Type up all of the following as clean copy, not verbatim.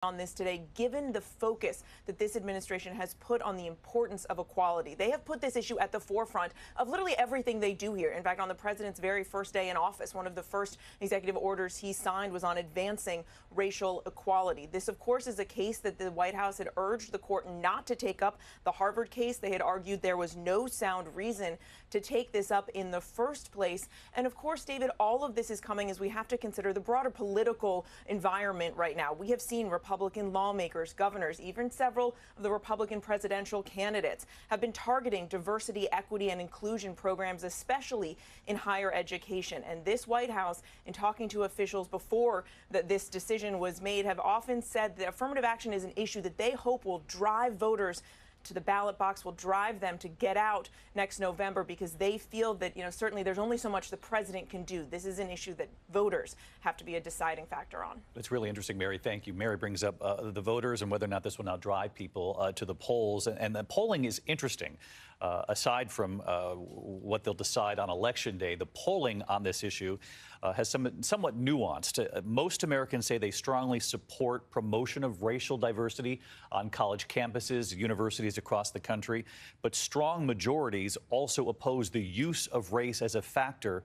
on this today, given the focus that this administration has put on the importance of equality. They have put this issue at the forefront of literally everything they do here. In fact, on the president's very first day in office, one of the first executive orders he signed was on advancing racial equality. This, of course, is a case that the White House had urged the court not to take up. The Harvard case, they had argued there was no sound reason to take this up in the first place. And of course, David, all of this is coming as we have to consider the broader political environment right now. We have seen Republican lawmakers, governors, even several of the Republican presidential candidates have been targeting diversity, equity, and inclusion programs, especially in higher education. And this White House, in talking to officials before this decision was made, have often said that affirmative action is an issue that they hope will drive voters to the ballot box, will drive them to get out next November, because they feel that, certainly there's only so much the president can do. This is an issue that voters have to be a deciding factor on. It's really interesting, Mary. Thank you. Mary brings up the voters and whether or not this will now drive people to the polls. And the polling is interesting. Aside from what they'll decide on Election Day, the polling on this issue has somewhat nuanced. Most Americans say they strongly support promotion of racial diversity on college campuses, universities across the country, but strong majorities also oppose the use of race as a factor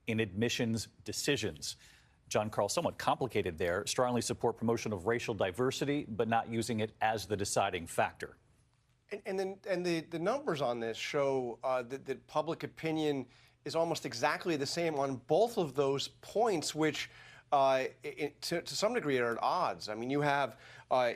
in admissions decisions. John Carl, somewhat complicated there. Strongly support promotion of racial diversity, but not using it as the deciding factor. And the numbers on this show that public opinion is almost exactly the same on both of those points, which to some degree are at odds. I mean, you have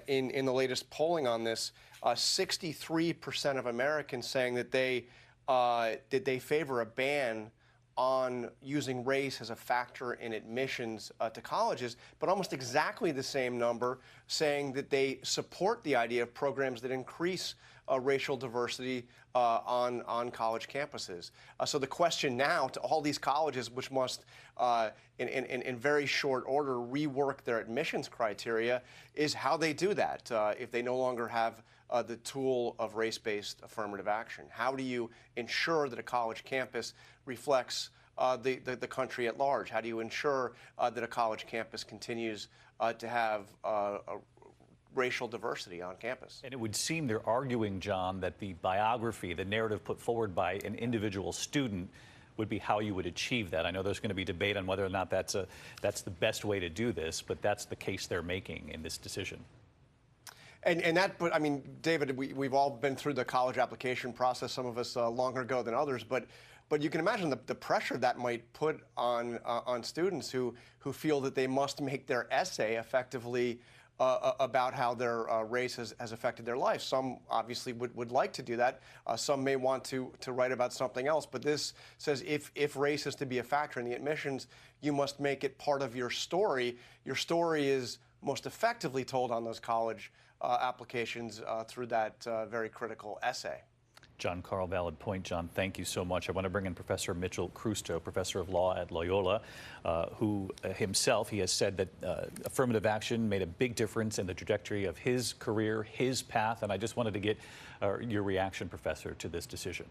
in the latest polling on this, 63% of Americans saying that they favor a ban on using race as a factor in admissions to colleges, but almost exactly the same number saying that they support the idea of programs that increase racial diversity on college campuses. So the question now to all these colleges, which must, in very short order, rework their admissions criteria, is how they do that if they no longer have the tool of race-based affirmative action. How do you ensure that a college campus reflects the country at large? How do you ensure that a college campus continues to have racial diversity on campus? And it would seem they're arguing, John, that the biography, the narrative put forward by an individual student would be how you would achieve that. I know there's going to be debate on whether or not that's the best way to do this, but that's the case they're making in this decision. But I mean, David, we've all been through the college application process, some of us longer ago than others, but you can imagine the pressure that might put on students who feel that they must make their essay effectively about how their race has affected their life. Some obviously would like to do that. Some may want to write about something else. But this says if race is to be a factor in the admissions, you must make it part of your story. Your story is most effectively told on those college applications through that very critical essay. John Carl, valid point. John, thank you so much. I want to bring in Professor Mitchell Krusto, professor of law at Loyola, who himself, he has said that affirmative action made a big difference in the trajectory of his career, his path. And I just wanted to get your reaction, Professor, to this decision.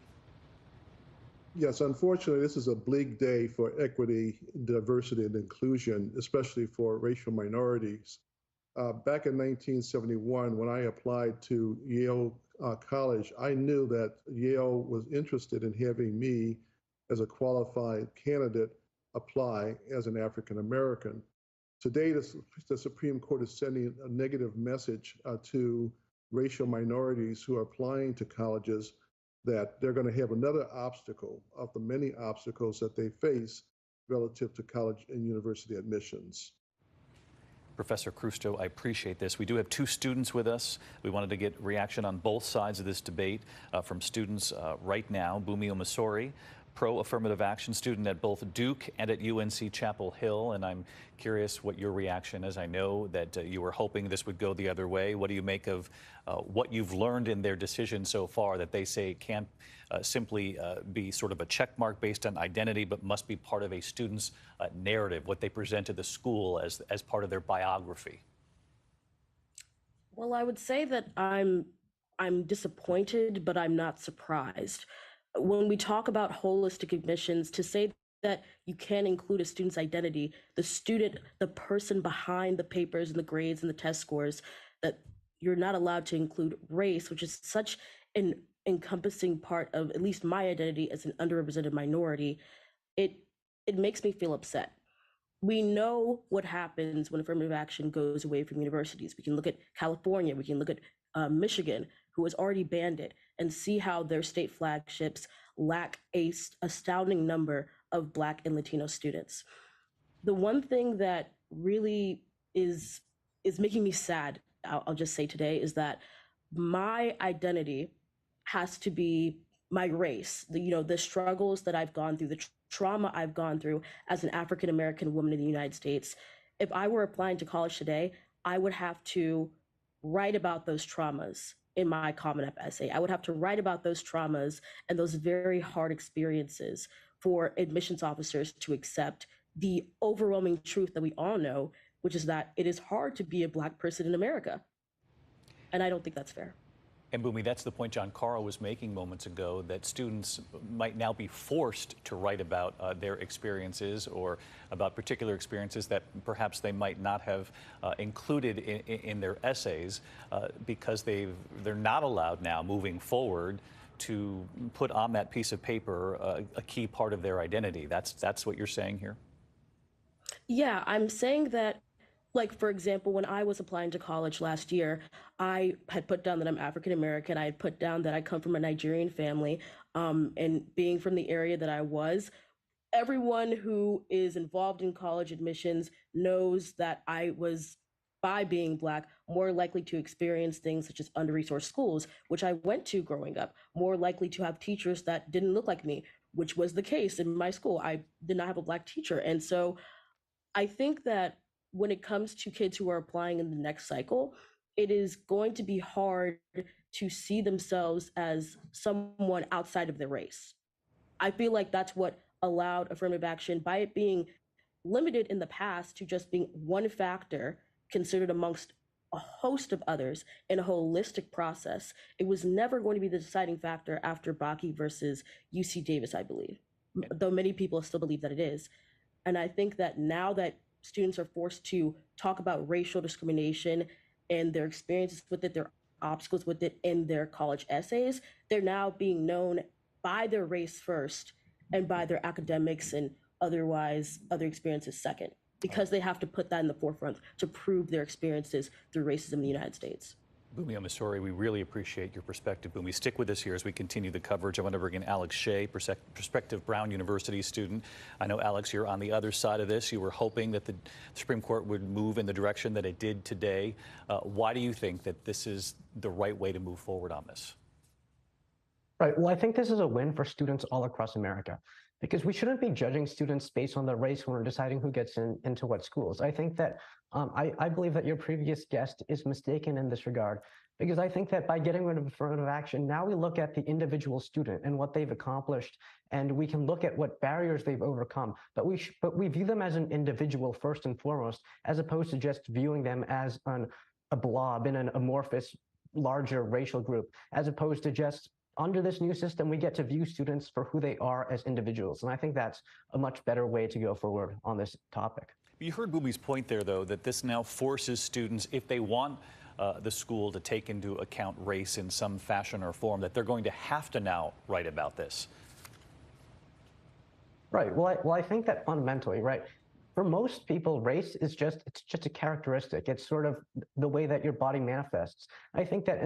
Yes, unfortunately, this is a bleak day for equity, diversity, and inclusion, especially for racial minorities. Back in 1971, when I applied to Yale College, I knew that Yale was interested in having me as a qualified candidate apply as an African American. Today, the Supreme Court is sending a negative message to racial minorities who are applying to colleges that they're going to have another obstacle of the many obstacles that they face relative to college and university admissions. Professor Krusto, I appreciate this. We do have two students with us. We wanted to get reaction on both sides of this debate from students right now. Bumi Omasori, pro-affirmative action student at both Duke and at UNC Chapel Hill. And I'm curious what your reaction is. I know that you were hoping this would go the other way. What do you make of what you've learned in their decision so far, that they say can't simply be sort of a check mark based on identity, but must be part of a student's narrative, what they present to the school as part of their biography? Well, I would say that I'm disappointed, but I'm not surprised. When we talk about holistic admissions, to say that you can include a student's identity, the student, the person behind the papers and the grades and the test scores, that you're not allowed to include race, which is such an encompassing part of at least my identity as an underrepresented minority. It it makes me feel upset. We know what happens when affirmative action goes away from universities. We can look at California, we can look at Michigan, who has already banned it, and see how their state flagships lack a astounding number of Black and Latino students. The one thing that really is is making me sad, I'll just say today, is that my identity has to be my race, the struggles that I've gone through, the trauma I've gone through as an African American woman in the United States. If I were applying to college today, I would have to write about those traumas in my Common App essay. I would have to write about those traumas and those very hard experiences for admissions officers to accept the overwhelming truth that we all know, which is that it is hard to be a Black person in America. And I don't think that's fair. And Bumi, that's the point John Carl was making moments ago, that students might now be forced to write about their experiences, or about particular experiences that perhaps they might not have included in their essays, because they're not allowed now moving forward to put on that piece of paper a key part of their identity. That's what you're saying here? Yeah, I'm saying that, like, for example, when I was applying to college last year, I had put down that I'm African American. I had put down that I come from a Nigerian family. And being from the area that I was, everyone who is involved in college admissions knows that I was, by being Black, more likely to experience things such as under-resourced schools, which I went to growing up, more likely to have teachers that didn't look like me, which was the case in my school. I did not have a Black teacher. And so I think that when it comes to kids who are applying in the next cycle, it is going to be hard to see themselves as someone outside of their race. I feel like that's what allowed affirmative action, by it being limited in the past to just being one factor considered amongst a host of others in a holistic process. It was never going to be the deciding factor after Bakke versus UC Davis, I believe, though many people still believe that it is. And I think that now that students are forced to talk about racial discrimination and their experiences with it, their obstacles with it in their college essays, they're now being known by their race first and by their academics and otherwise other experiences second, because they have to put that in the forefront to prove their experiences through racism in the United States. Bumi Omisori, we really appreciate your perspective. Bumi, stick with us here as we continue the coverage. I want to bring in Alex Shea, prospective Brown University student. I know, Alex, you're on the other side of this. You were hoping that the Supreme Court would move in the direction that it did today. Why do you think that this is the right way to move forward on this? Right. Well, I think this is a win for students all across America, because we shouldn't be judging students based on their race when we're deciding who gets into what schools. I think that I believe that your previous guest is mistaken in this regard, because I think that by getting rid of affirmative action, now we look at the individual student and what they've accomplished, and we can look at what barriers they've overcome. But we view them as an individual first and foremost, as opposed to just viewing them as a blob in an amorphous, larger racial group, as opposed to just under this new system, we get to view students for who they are as individuals. And I think that's a much better way to go forward on this topic. You heard Bumi's point there, though, that this now forces students, if they want the school to take into account race in some fashion or form, that they're going to have to now write about this. Right. Well, I think that fundamentally, right, for most people, race is just a characteristic. It's sort of the way that your body manifests. I think that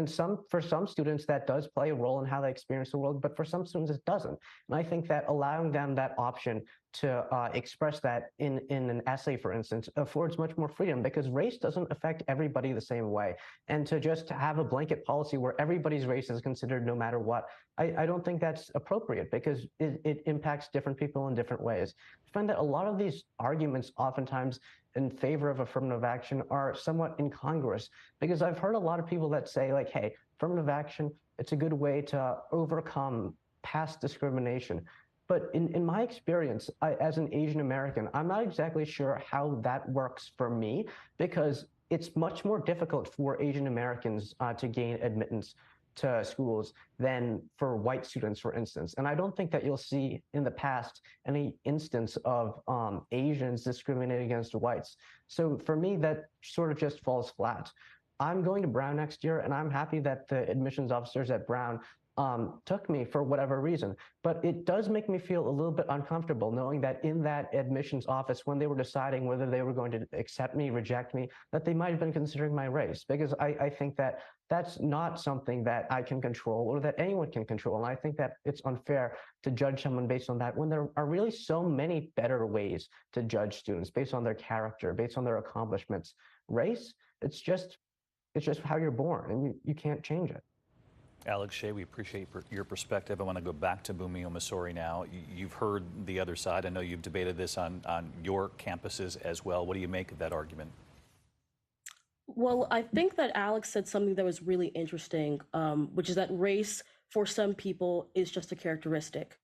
for some students, that does play a role in how they experience the world, but for some students, it doesn't. And I think that allowing them that option to express that in an essay, for instance, affords much more freedom, because race doesn't affect everybody the same way. And to just have a blanket policy where everybody's race is considered no matter what, I don't think that's appropriate, because it impacts different people in different ways. I find that a lot of these arguments oftentimes in favor of affirmative action are somewhat incongruous, because I've heard a lot of people that say, like, hey, affirmative action, it's a good way to overcome past discrimination. But in my experience, as an Asian American, I'm not exactly sure how that works for me, because it's much more difficult for Asian Americans to gain admittance to schools than for white students, for instance. And I don't think that you'll see in the past any instance of Asians discriminating against whites. So for me, that sort of just falls flat. I'm going to Brown next year, and I'm happy that the admissions officers at Brown took me for whatever reason. But it does make me feel a little bit uncomfortable knowing that in that admissions office, when they were deciding whether they were going to accept me, reject me, that they might have been considering my race, because I think that that's not something that I can control or that anyone can control. And I think that it's unfair to judge someone based on that when there are really so many better ways to judge students based on their character, based on their accomplishments. Race, it's just how you're born, and you can't change it. Alex Shea, we appreciate your perspective. I want to go back to Bumio Missouri now. You've heard the other side. I know you've debated this on your campuses as well. What do you make of that argument? Well, I think that Alex said something that was really interesting, which is that race for some people is just a characteristic.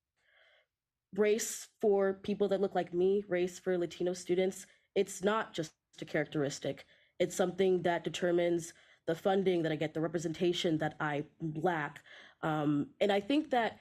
Race for people that look like me, race for Latino students, it's not just a characteristic. It's something that determines the funding that I get, the representation that I lack. And I think that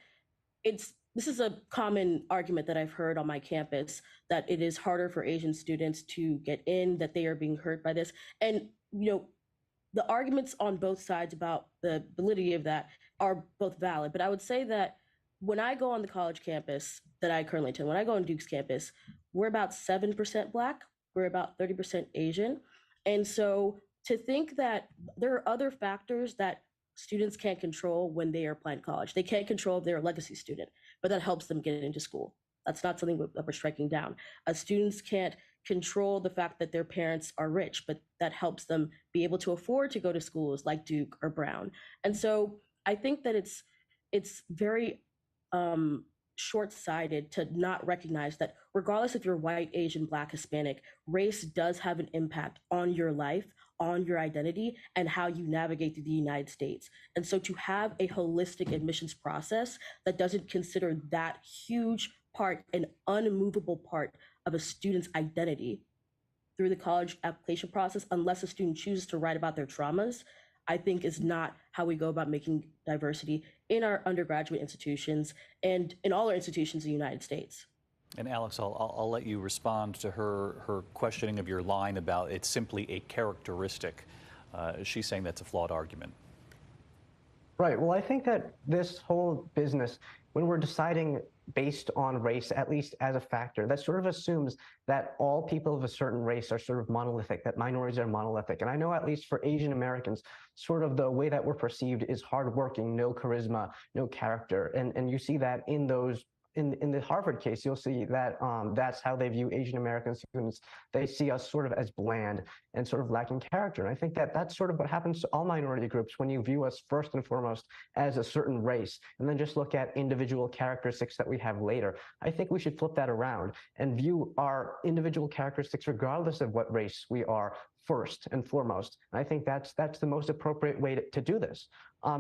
this is a common argument that I've heard on my campus, that it is harder for Asian students to get in, that they are being hurt by this. And, the arguments on both sides about the validity of that are both valid. But I would say that when I go on the college campus that I currently attend, when I go on Duke's campus, we're about 7% Black, we're about 30% Asian. And so to think that there are other factors that students can't control when they are applying to college. They can't control if they're a legacy student, but that helps them get into school. That's not something that we're striking down. Students can't control the fact that their parents are rich, but that helps them be able to afford to go to schools like Duke or Brown. And so I think that it's very short-sighted to not recognize that regardless if you're white, Asian, Black, Hispanic, race does have an impact on your life, on your identity, and how you navigate through the United States. And so to have a holistic admissions process that doesn't consider that huge part, an unmovable part of a student's identity through the college application process, unless a student chooses to write about their traumas, I think is not how we go about making diversity in our undergraduate institutions and in all our institutions in the United States. And Alex, I'll let you respond to her questioning of your line about it's simply a characteristic. She's saying that's a flawed argument. Right. Well, I think that this whole business, when we're deciding based on race, at least as a factor, that sort of assumes that all people of a certain race are sort of monolithic, that minorities are monolithic. And I know at least for Asian Americans, sort of the way that we're perceived is hardworking, no charisma, no character. And you see that in those in the Harvard case, you'll see that that's how they view Asian American students. They see us sort of as bland and sort of lacking character. And I think that that's sort of what happens to all minority groups when you view us first and foremost as a certain race, and then just look at individual characteristics that we have later. I think we should flip that around and view our individual characteristics regardless of what race we are first and foremost. And I think that's the most appropriate way to do this.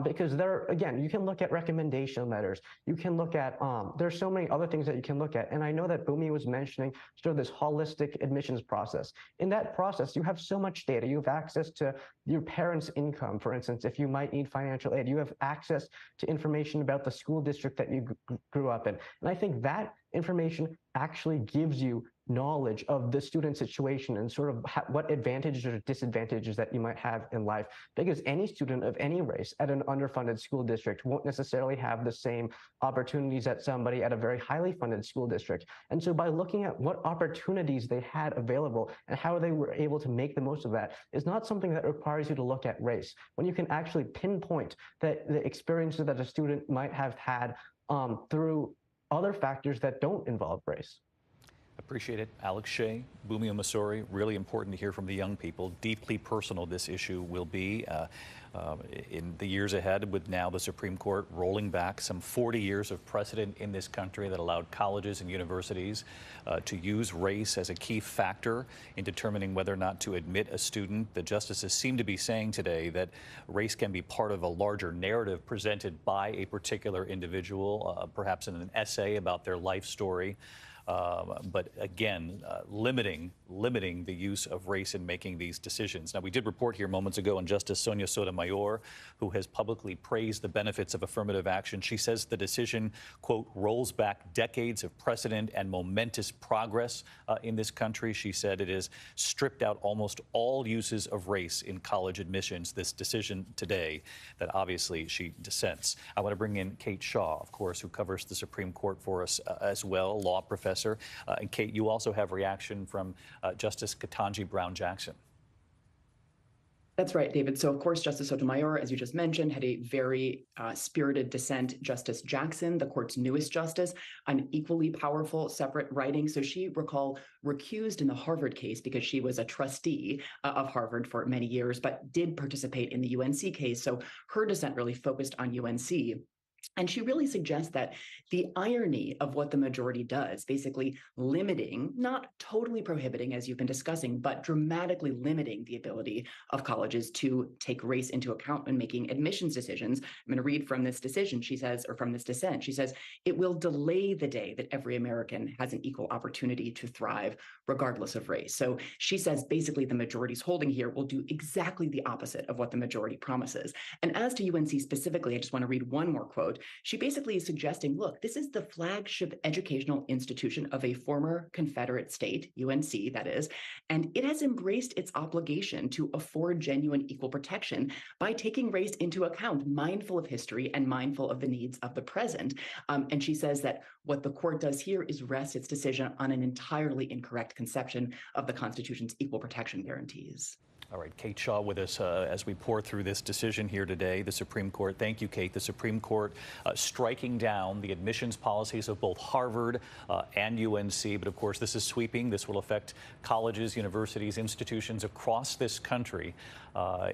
Because there, again, you can look at recommendation letters. You can look at, there's so many other things that you can look at. And I know that Bumi was mentioning sort of this holistic admissions process. In that process, you have so much data. You have access to your parents' income, for instance, if you might need financial aid. You have access to information about the school district that you grew up in. And I think that information actually gives you knowledge of the student situation and sort of what advantages or disadvantages that you might have in life, because any student of any race at an underfunded school district won't necessarily have the same opportunities that somebody at a very highly funded school district. And so by looking at what opportunities they had available and how they were able to make the most of that is not something that requires you to look at race, when you can actually pinpoint that the experiences that a student might have had through other factors that don't involve race. Appreciate it. Alex Shea, Bumio, Missouri. Really important to hear from the young people. Deeply personal this issue will be in the years ahead, with now the Supreme Court rolling back some 40 years of precedent in this country that allowed colleges and universities to use race as a key factor in determining whether or not to admit a student. The justices seem to be saying today that race can be part of a larger narrative presented by a particular individual, perhaps in an essay about their life story. But again, limiting the use of race in making these decisions. Now, we did report here moments ago on Justice Sonia Sotomayor, who has publicly praised the benefits of affirmative action. She says the decision, quote, rolls back decades of precedent and momentous progress in this country. She said it has stripped out almost all uses of race in college admissions, this decision today, that obviously she dissents. I want to bring in Kate Shaw, of course, who covers the Supreme Court for us as well, law professor. And Kate, you also have reaction from Justice Ketanji Brown Jackson. That's right, David. So, of course, Justice Sotomayor, as you just mentioned, had a very spirited dissent. Justice Jackson, the court's newest justice, an equally powerful separate writing. So she, recall, recused in the Harvard case because she was a trustee of Harvard for many years, but did participate in the UNC case. So her dissent really focused on UNC. And she really suggests that the irony of what the majority does, basically limiting, not totally prohibiting, as you've been discussing, but dramatically limiting the ability of colleges to take race into account when making admissions decisions. I'm going to read from this decision, she says, or from this dissent. She says, it will delay the day that every American has an equal opportunity to thrive, regardless of race. So she says, basically, the majority's holding here will do exactly the opposite of what the majority promises. And as to UNC specifically, I just want to read one more quote. She basically is suggesting, look, this is the flagship educational institution of a former Confederate state, UNC, that is, and it has embraced its obligation to afford genuine equal protection by taking race into account, mindful of history and mindful of the needs of the present. And she says that what the court does here is rest its decision on an entirely incorrect conception of the Constitution's equal protection guarantees. All right, Kate Shaw with us as we pour through this decision here today. The Supreme Court, thank you, Kate. The Supreme Court striking down the admissions policies of both Harvard and UNC. But of course, this is sweeping. This will affect colleges, universities, institutions across this country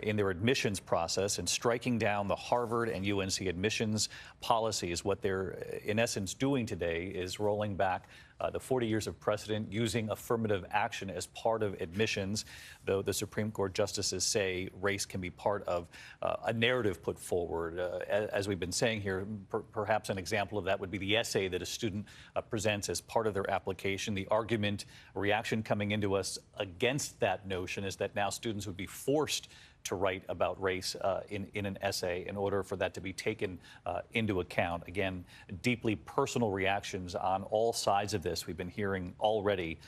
in their admissions process. And striking down the Harvard and UNC admissions policies, what they're in essence doing today is rolling back the 40 years of precedent using affirmative action as part of admissions, though the Supreme Court justices say race can be part of a narrative put forward. As we've been saying here, perhaps an example of that would be the essay that a student presents as part of their application. The argument, reaction coming into us against that notion is that now students would be forced to write about race in an essay in order for that to be taken into account. Again, deeply personal reactions on all sides of this. We've been hearing already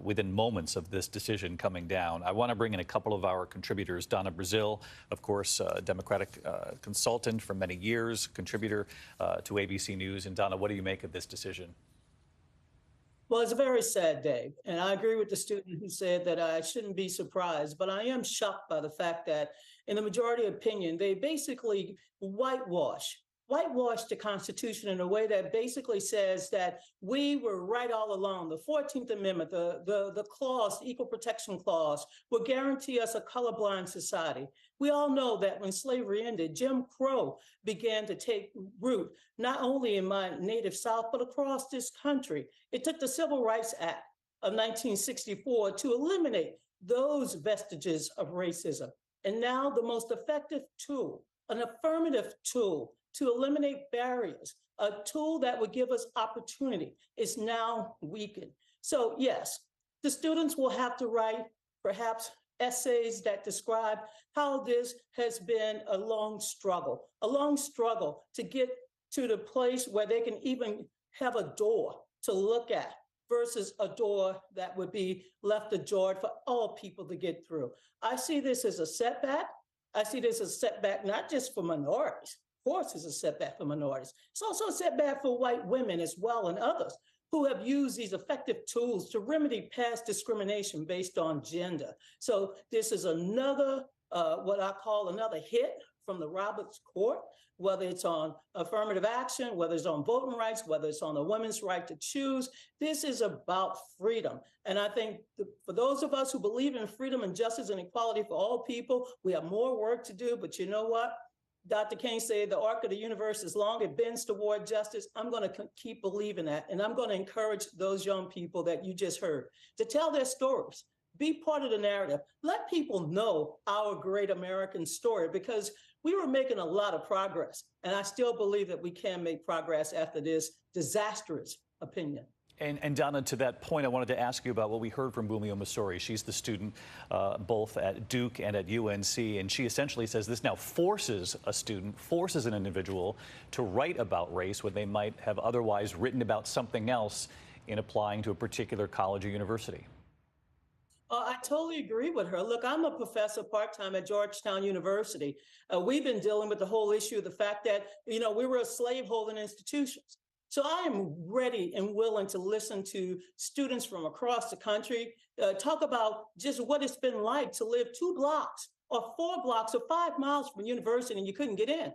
within moments of this decision coming down. I want to bring in a couple of our contributors. Donna Brazil, of course, Democratic consultant for many years, contributor to ABC News. And Donna, what do you make of this decision? Well, it's a very sad day, and I agree with the student who said that I shouldn't be surprised, but I am shocked by the fact that in the majority opinion, they basically whitewash the Constitution in a way that basically says that we were right all along. The 14th Amendment, the clause, the Equal Protection Clause, will guarantee us a colorblind society. We all know that when slavery ended, Jim Crow began to take root, not only in my native South, but across this country. It took the Civil Rights Act of 1964 to eliminate those vestiges of racism. And now the most effective tool, an affirmative tool to eliminate barriers, a tool that would give us opportunity, is now weakened. So yes, the students will have to write perhaps essays that describe how this has been a long struggle to get to the place where they can even have a door to look at versus a door that would be left ajar for all people to get through. I see this as a setback. I see this as a setback not just for minorities. Of course, it's a setback for minorities. It's also a setback for white women as well and others who have used these effective tools to remedy past discrimination based on gender. So this is another, what I call another hit from the Roberts Court, whether it's on affirmative action, whether it's on voting rights, whether it's on a woman's right to choose. This is about freedom. And I think for those of us who believe in freedom and justice and equality for all people, we have more work to do. But you know what? Dr. King said the arc of the universe is long, it bends toward justice. I'm going to keep believing that. And I'm going to encourage those young people that you just heard to tell their stories, be part of the narrative. Let people know our great American story, because we were making a lot of progress. And I still believe that we can make progress after this disastrous opinion. And Donna, to that point, I wanted to ask you about what we heard from Bumio Masori. She's the student both at Duke and at UNC, and she essentially says this now forces a student, forces an individual to write about race when they might have otherwise written about something else in applying to a particular college or university. I totally agree with her. Look, I'm a professor part-time at Georgetown University. We've been dealing with the whole issue of the fact that, we were a slave-holding institution. So I am ready and willing to listen to students from across the country talk about just what it's been like to live 2 blocks or 4 blocks or 5 miles from university and you couldn't get in.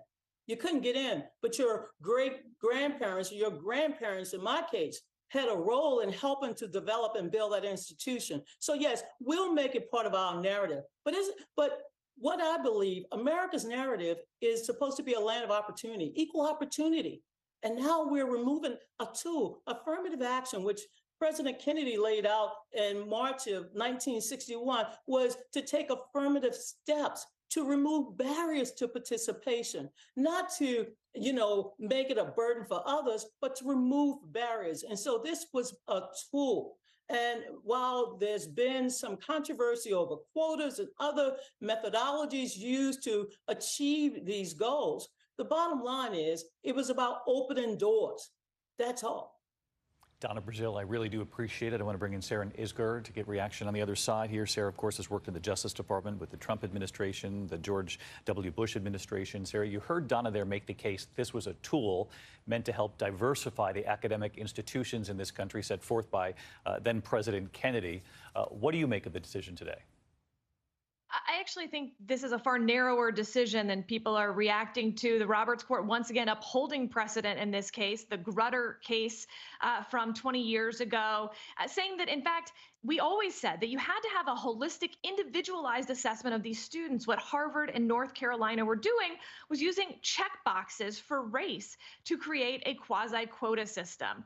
You couldn't get in, but your great-grandparents or your grandparents, in my case, had a role in helping to develop and build that institution. So yes, we'll make it part of our narrative. But what I believe, America's narrative is supposed to be a land of opportunity, equal opportunity. And now we're removing a tool, affirmative action, which President Kennedy laid out in March of 1961, was to take affirmative steps to remove barriers to participation, not to, make it a burden for others, but to remove barriers. And so this was a tool. And while there's been some controversy over quotas and other methodologies used to achieve these goals, the bottom line is it was about opening doors. That's all. Donna Brazil, I really do appreciate it. I want to bring in Sarah Isgur to get reaction on the other side here. Sarah, of course, has worked in the Justice Department with the Trump administration, the George W. Bush administration. Sarah, you heard Donna there make the case this was a tool meant to help diversify the academic institutions in this country set forth by then President Kennedy. What do you make of the decision today? I actually think this is a far narrower decision than people are reacting to. The Roberts Court once again upholding precedent in this case, the Grutter case from 20 years ago, saying that, in fact, we always said that you had to have a holistic, individualized assessment of these students. What Harvard and North Carolina were doing was using check boxes for race to create a quasi-quota system,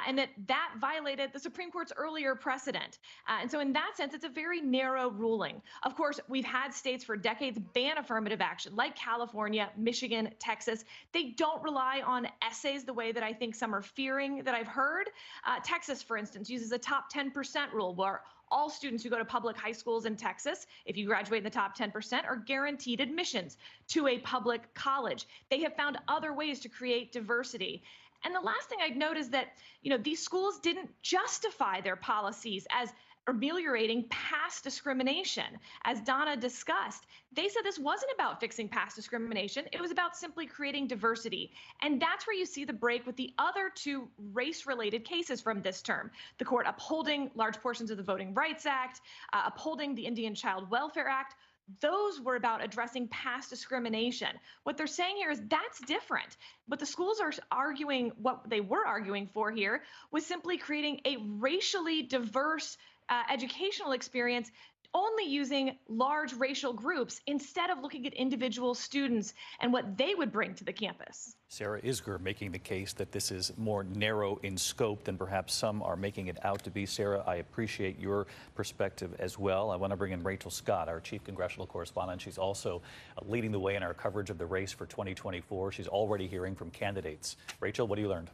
and that violated the Supreme Court's earlier precedent. And so in that sense, it's a very narrow ruling. Of course, we've had states for decades ban affirmative action, like California, Michigan, Texas. They don't rely on essays the way that I think some are fearing that I've heard. Texas, for instance, uses a top 10% rule, where all students who go to public high schools in Texas, if you graduate in the top 10%, are guaranteed admissions to a public college. They have found other ways to create diversity. And the last thing I'd note is that, these schools didn't justify their policies as ameliorating past discrimination. As Donna discussed, they said this wasn't about fixing past discrimination. It was about simply creating diversity. And that's where you see the break with the other 2 race-related cases from this term. The court upholding large portions of the Voting Rights Act, upholding the Indian Child Welfare Act. Those were about addressing past discrimination. What they're saying here is that's different. But the schools are arguing, what they were arguing for here was simply creating a racially diverse educational experience, only using large racial groups instead of looking at individual students and what they would bring to the campus. Sarah Isgur making the case that this is more narrow in scope than perhaps some are making it out to be. Sarah, I appreciate your perspective as well. I want to bring in Rachel Scott, our chief congressional correspondent. She's also leading the way in our coverage of the race for 2024. She's already hearing from candidates. Rachel, what have you learned?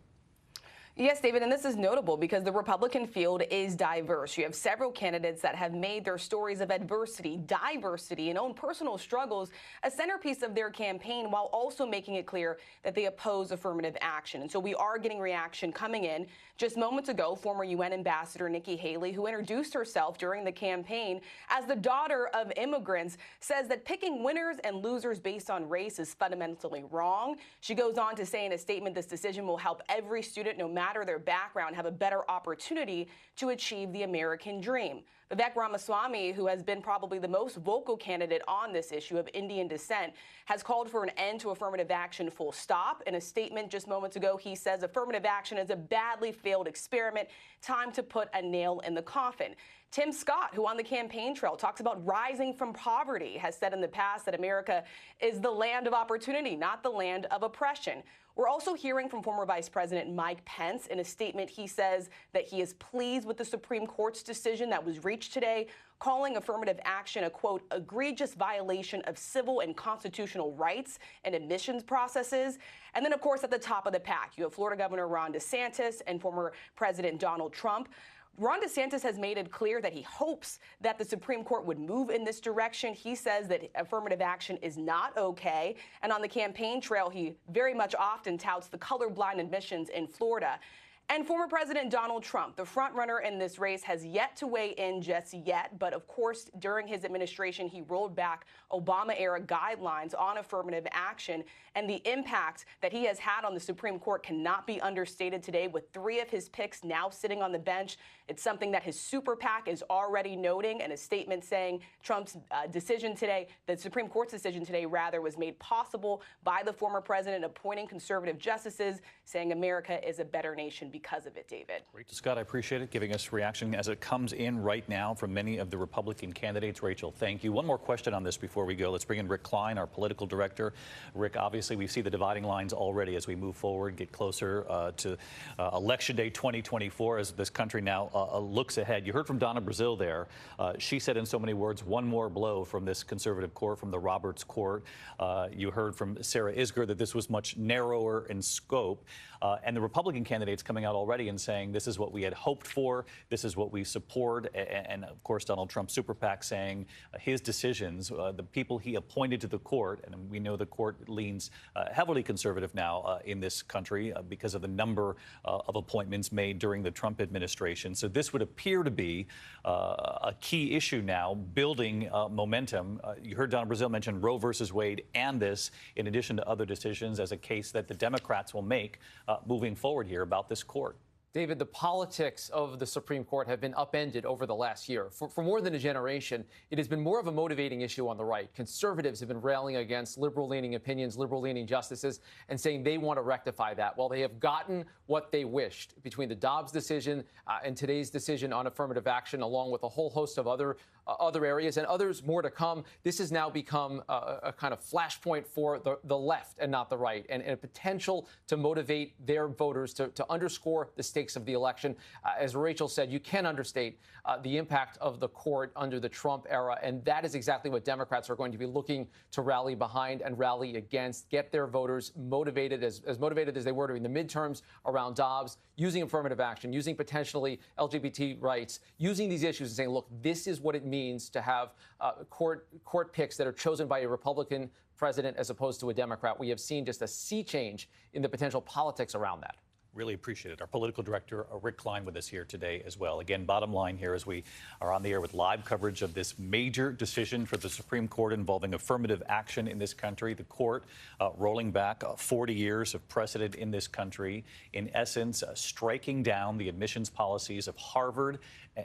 Yes, David, and this is notable because the Republican field is diverse. You have several candidates that have made their stories of adversity, diversity, and own personal struggles a centerpiece of their campaign, while also making it clear that they oppose affirmative action. And so we are getting reaction coming in. Just moments ago, former UN Ambassador Nikki Haley, who introduced herself during the campaign as the daughter of immigrants, says that picking winners and losers based on race is fundamentally wrong. She goes on to say in a statement, this decision will help every student, no matter their background, have a better opportunity to achieve the American dream. Vivek Ramaswamy, who has been probably the most vocal candidate on this issue of Indian descent, has called for an end to affirmative action, full stop. In a statement just moments ago, he says affirmative action is a badly failed experiment. Time to put a nail in the coffin. Tim Scott, who on the campaign trail talks about rising from poverty, has said in the past that America is the land of opportunity, not the land of oppression. We're also hearing from former Vice President Mike Pence. In a statement, he says that he is pleased with the Supreme Court's decision that was reached speech today, calling affirmative action a, quote, egregious violation of civil and constitutional rights and admissions processes. And then, of course, at the top of the pack, you have Florida Governor Ron DeSantis and former President Donald Trump. Ron DeSantis has made it clear that he hopes that the Supreme Court would move in this direction. He says that affirmative action is not okay. And on the campaign trail, he very much often touts the colorblind admissions in Florida. And former President Donald Trump, the frontrunner in this race, has yet to weigh in just yet. But of course, during his administration, he rolled back Obama-era guidelines on affirmative action. And the impact that he has had on the Supreme Court cannot be understated today, with 3 of his picks now sitting on the bench. It's something that his super PAC is already noting, and a statement saying Trump's decision today, the Supreme Court's decision today, rather, was made possible by the former president appointing conservative justices, saying America is a better nation because of it, David. Rachel Scott, I appreciate it, giving us reaction as it comes in right now from many of the Republican candidates. Rachel, thank you. One more question on this before we go. Let's bring in Rick Klein, our political director. Rick, obviously we see the dividing lines already as we move forward, get closer to Election Day 2024 as this country now looks ahead. You heard from Donna Brazile there. She said in so many words, one more blow from this conservative court, from the Roberts court. You heard from Sarah Isgur that this was much narrower in scope. And the Republican candidates coming out already and saying this is what we had hoped for, this is what we support, and of course Donald Trump's super PAC saying his decisions, the people he appointed to the court, and we know the court leans heavily conservative now in this country because of the number of appointments made during the Trump administration. So this would appear to be a key issue now, building momentum. You heard Donna Brazile mention Roe versus Wade and this, in addition to other decisions, as a case that the Democrats will make moving forward here about this court. David, the politics of the Supreme Court have been upended over the last year. For more than a generation, it has been more of a motivating issue on the right. Conservatives have been railing against liberal-leaning opinions, liberal-leaning justices, and saying they want to rectify that. While they have gotten what they wished between the Dobbs decision and today's decision on affirmative action, along with a whole host of other areas and others more to come, this has now become a kind of flashpoint for the left and not the right, and a potential to motivate their voters to underscore the stakes of the election. As Rachel said, you can't understate the impact of the court under the Trump era, and that is exactly what Democrats are going to be looking to rally behind and rally against, get their voters motivated, as motivated as they were during the midterms around Dobbs, using affirmative action, using potentially LGBT rights, using these issues and saying, look, this is what it means to have court picks that are chosen by a Republican president as opposed to a Democrat. We have seen just a sea change in the potential politics around that. Really appreciate it. Our political director, Rick Klein, with us here today as well. Again, bottom line here, as we are on the air with live coverage of this major decision for the Supreme Court involving affirmative action in this country, the court rolling back 40 years of precedent in this country, in essence, striking down the admissions policies of Harvard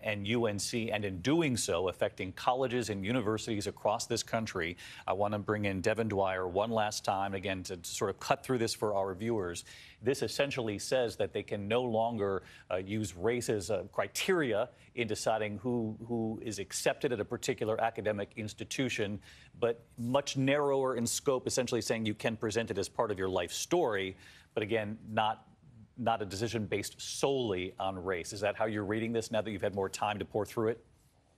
and UNC, and in doing so, affecting colleges and universities across this country. I want to bring in Devin Dwyer one last time, again, to sort of cut through this for our viewers. This essentially says that they can no longer use race as a criteria in deciding who is accepted at a particular academic institution, but much narrower in scope, essentially saying you can present it as part of your life story, but again, not a decision based solely on race. Is that how you're reading this now that you've had more time to pour through it?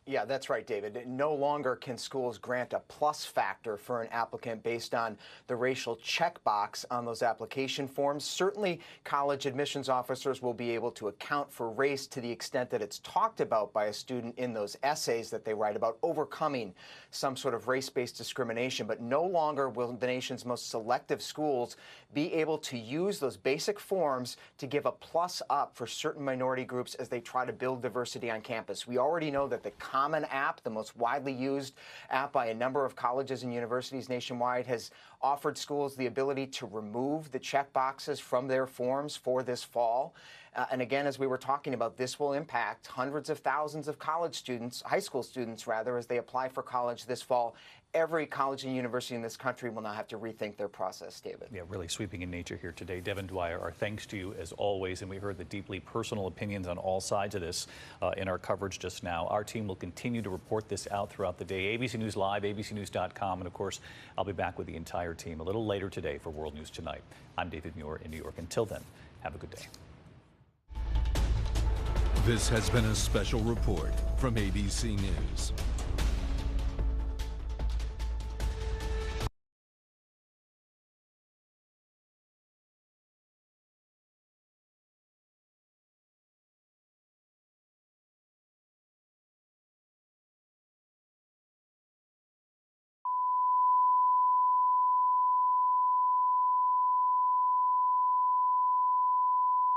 Yeah, that's right, David. No longer can schools grant a plus factor for an applicant based on the racial checkbox on those application forms. Certainly, college admissions officers will be able to account for race to the extent that it's talked about by a student in those essays that they write about overcoming some sort of race-based discrimination. But no longer will the nation's most selective schools be able to use those basic forms to give a plus up for certain minority groups as they try to build diversity on campus. We already know that the Common App, the most widely used app by a number of colleges and universities nationwide, has offered schools the ability to remove the check boxes from their forms for this fall. And again, as we were talking about, this will impact hundreds of thousands of college students, high school students rather, as they apply for college this fall. Every college and university in this country will now have to rethink their process, David. Yeah, really sweeping in nature here today. Devin Dwyer, our thanks to you as always. And we heard the deeply personal opinions on all sides of this in our coverage just now. Our team will continue to report this out throughout the day. ABC News Live, abcnews.com. And of course, I'll be back with the entire team a little later today for World News Tonight. I'm David Muir in New York. Until then, have a good day. This has been a special report from ABC News.